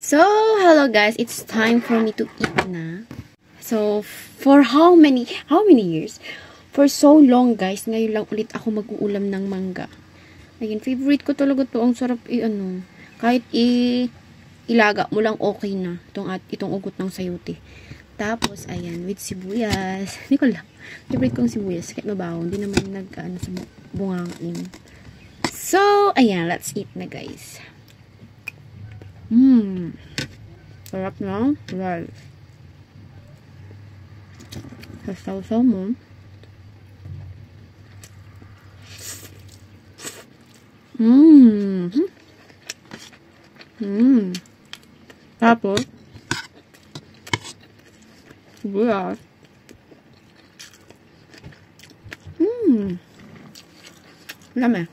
So, hello guys, it's time for me to eat na. So, for how many years? For so long guys, ngayon lang ulit ako mag-uulam ng mangga. Ayun, favorite ko talaga to. Ang sarap kahit ilaga mo lang okay na. Itong ugot ng sayote. Tapos, ayan, with sibuyas. Hindi ko lang. Favorite kong sibuyas. Kahit mabaho, hindi naman sa bungangin. So, ayan, let's eat na guys. Sarap na. Right. Sasaw-saw mo. Tapos, sibuyas. Lame.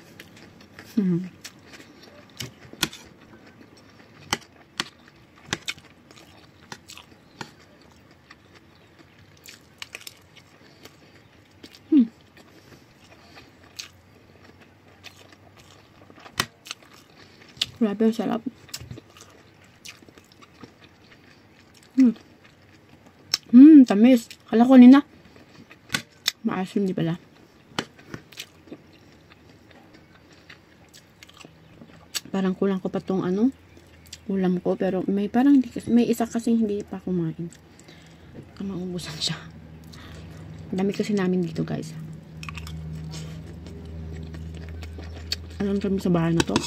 Grabe, ang sarap. Tamis. Kala ko nina. Maasim, di pala. Parang kulang ko pa tong ulam ko. Pero may isa kasing hindi pa kumain. Maubusan siya. Dami kasi namin dito, guys. Alam kami sa bahay na to.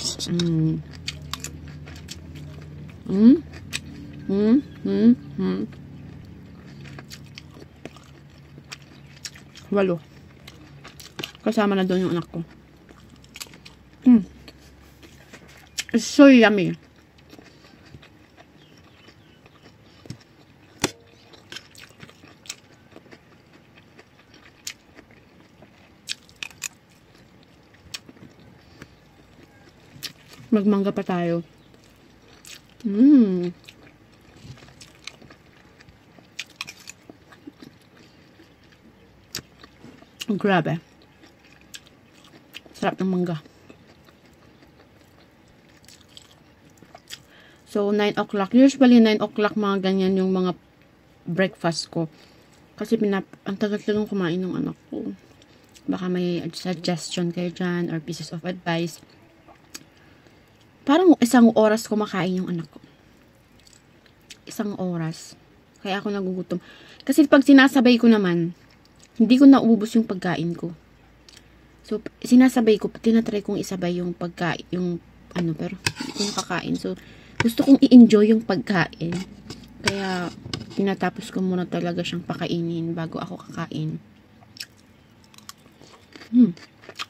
Walo. Kasama na doon yung anak ko. It's so yummy. Magmangga pa tayo. Grabe. Sarap ng mangga. So, 9 o'clock. Usually, 9 o'clock mga ganyan yung mga breakfast ko. Kasi ang tagal-tagal kumain ng anak ko. Baka may suggestion kayo dyan or pieces of advice. Parang 1 oras kumakain yung anak ko. 1 oras. Kaya ako nagugutom. Kasi pag sinasabay ko naman, hindi ko naubos yung pagkain ko. So, sinasabay ko, tinatry kong isabay yung pagkain, pero hindi ko nakakain. So, gusto kong i-enjoy yung pagkain. Kaya, tinatapos ko muna talaga siyang pakainin bago ako kakain.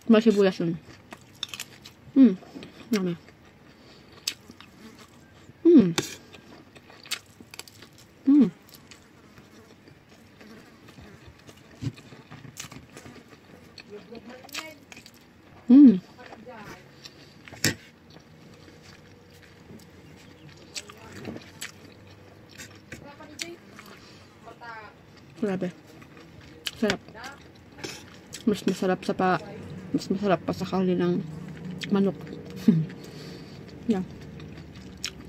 Masibulas yun. Dami. Grabe. Sarap. Mas masarap pa sa kauli ng manok. Yeah.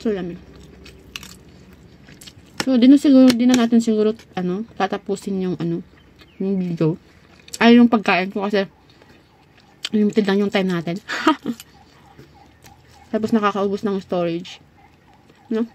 So yummy. So di na natin siguro tatapusin yung yung video. Ay yung pagkain ko kasi limited lang yung time natin. Tapos nakakaubos ng storage. No?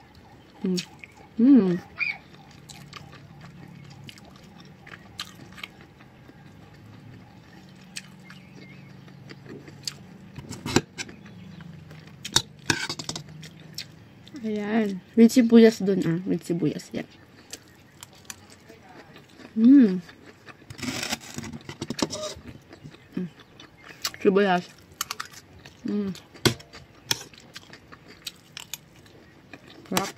Ayan. With sibuyas dun, With sibuyas, yan. Sibuyas. Sarap.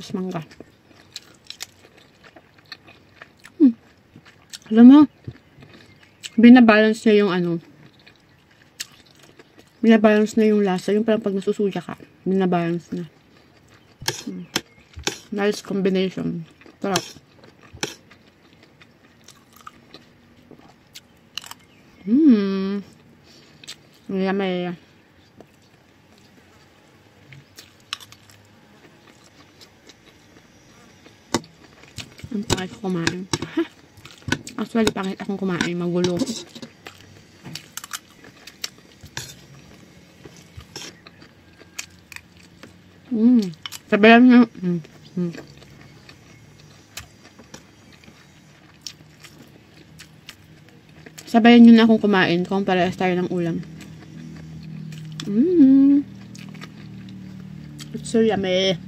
Mangga. Alam mo, binabalance niya yung binabalance na yung lasa. Yung parang pag nasusuya ka, binabalance na. Nice combination. Sarap. Yummy. Ang pangit ko kumain. Actually, pangit akong kumain. Magulo. Sabayan nyo. Sabayan nyo na akong kumain kung parehas tayo ng ulam. It's so yummy.